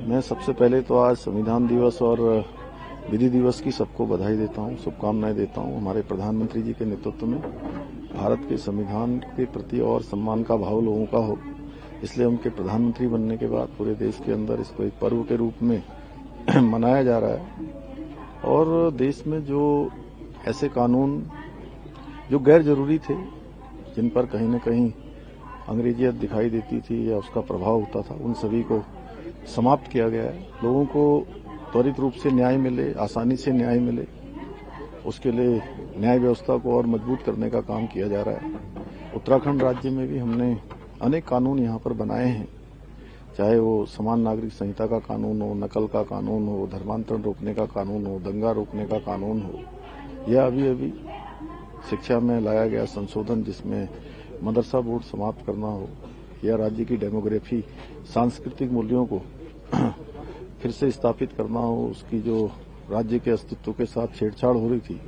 मैं सबसे पहले तो आज संविधान दिवस और विधि दिवस की सबको बधाई देता हूं, शुभकामनाएं देता हूं। हमारे प्रधानमंत्री जी के नेतृत्व में भारत के संविधान के प्रति और सम्मान का भाव लोगों का हो, इसलिए उनके प्रधानमंत्री बनने के बाद पूरे देश के अंदर इसको एक पर्व के रूप में मनाया जा रहा है। और देश में जो ऐसे कानून जो गैर जरूरी थे, जिन पर कहीं न कहीं अंग्रेजियत दिखाई देती थी या उसका प्रभाव होता था, उन सभी को समाप्त किया गया है। लोगों को त्वरित रूप से न्याय मिले, आसानी से न्याय मिले, उसके लिए न्याय व्यवस्था को और मजबूत करने का काम किया जा रहा है। उत्तराखंड राज्य में भी हमने अनेक कानून यहाँ पर बनाए हैं, चाहे वो समान नागरिक संहिता का कानून हो, नकल का कानून हो, धर्मांतरण रोकने का कानून हो, दंगा रोकने का कानून हो, या अभी शिक्षा में लाया गया संशोधन जिसमें मदरसा बोर्ड समाप्त करना हो, या राज्य की डेमोग्राफी सांस्कृतिक मूल्यों को फिर से स्थापित करना हो, उसकी जो राज्य के अस्तित्व के साथ छेड़छाड़ हो रही थी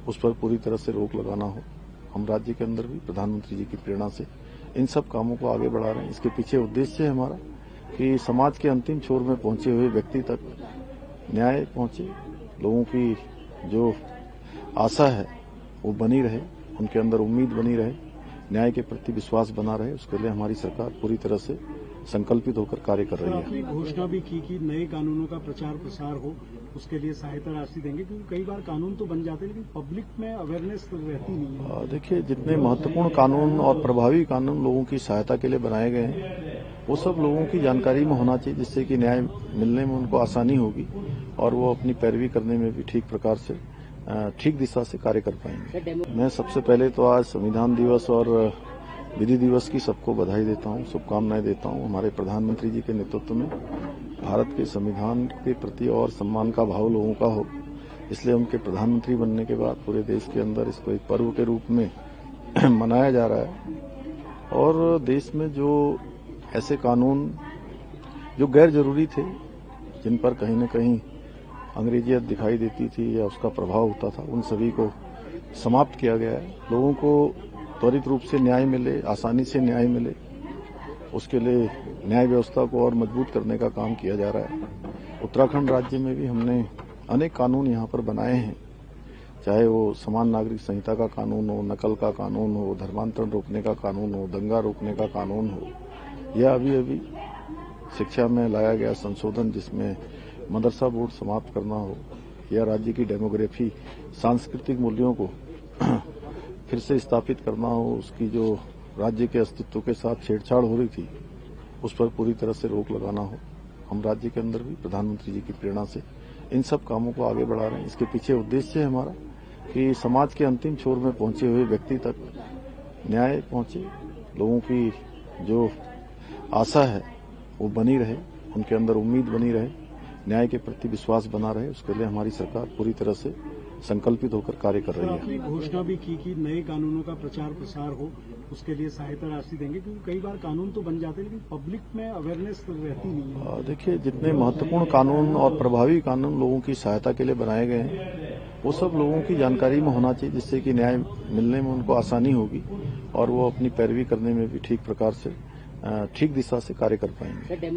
उस पर पूरी तरह से रोक लगाना हो। हम राज्य के अंदर भी प्रधानमंत्री जी की प्रेरणा से इन सब कामों को आगे बढ़ा रहे हैं। इसके पीछे उद्देश्य है हमारा कि समाज के अंतिम छोर में पहुंचे हुए व्यक्ति तक न्याय पहुंचे, लोगों की जो आशा है वो बनी रहे, उनके अंदर उम्मीद बनी रहे, न्याय के प्रति विश्वास बना रहे। उसके लिए हमारी सरकार पूरी तरह से संकल्पित होकर कार्य कर रही है। आपने घोषणा भी की कि नए कानूनों का प्रचार प्रसार हो, उसके लिए सहायता राशि देंगे, क्योंकि कई बार कानून तो बन जाते हैं लेकिन पब्लिक में अवेयरनेस रहती नहीं है। देखिए, जितने महत्वपूर्ण कानून और प्रभावी कानून लोगों की सहायता के लिए बनाए गए हैं, वो सब लोगों की जानकारी में होना चाहिए, जिससे कि न्याय मिलने में उनको आसानी होगी और वो अपनी पैरवी करने में भी ठीक प्रकार से ठीक दिशा से कार्य कर पाएंगे। मैं सबसे पहले तो आज संविधान दिवस और विधि दिवस की सबको बधाई देता हूं, शुभकामनाएं देता हूं। हमारे प्रधानमंत्री जी के नेतृत्व में भारत के संविधान के प्रति और सम्मान का भाव लोगों का हो, इसलिए उनके प्रधानमंत्री बनने के बाद पूरे देश के अंदर इसको एक पर्व के रूप में मनाया जा रहा है। और देश में जो ऐसे कानून जो गैर जरूरी थे, जिन पर कहीं न कहीं अंग्रेजियत दिखाई देती थी या उसका प्रभाव होता था, उन सभी को समाप्त किया गया है। लोगों को त्वरित रूप से न्याय मिले, आसानी से न्याय मिले, उसके लिए न्याय व्यवस्था को और मजबूत करने का काम किया जा रहा है। उत्तराखंड राज्य में भी हमने अनेक कानून यहाँ पर बनाए हैं, चाहे वो समान नागरिक संहिता का कानून हो, नकल का कानून हो, धर्मांतरण रोकने का कानून हो, दंगा रोकने का कानून हो, या अभी शिक्षा में लाया गया संशोधन जिसमें मदरसा बोर्ड समाप्त करना हो, या राज्य की डेमोग्राफी सांस्कृतिक मूल्यों को फिर से स्थापित करना हो, उसकी जो राज्य के अस्तित्व के साथ छेड़छाड़ हो रही थी उस पर पूरी तरह से रोक लगाना हो। हम राज्य के अंदर भी प्रधानमंत्री जी की प्रेरणा से इन सब कामों को आगे बढ़ा रहे हैं। इसके पीछे उद्देश्य है हमारा कि समाज के अंतिम छोर में पहुंचे हुए व्यक्ति तक न्याय पहुंचे, लोगों की जो आशा है वो बनी रहे, उनके अंदर उम्मीद बनी रहे, न्याय के प्रति विश्वास बना रहे। उसके लिए हमारी सरकार पूरी तरह से संकल्पित होकर कार्य कर रही है। आपने घोषणा भी की कि नए कानूनों का प्रचार प्रसार हो, उसके लिए सहायता राशि देंगे, क्योंकि कई बार कानून तो बन जाते हैं लेकिन पब्लिक में अवेयरनेस रहती नहीं है। देखिए, जितने महत्वपूर्ण कानून और प्रभावी कानून लोगों की सहायता के लिए बनाए गए हैं, वो सब लोगों की जानकारी में होना चाहिए, जिससे कि न्याय मिलने में उनको आसानी होगी और वो अपनी पैरवी करने में भी ठीक प्रकार से ठीक दिशा से कार्य कर पाएंगे।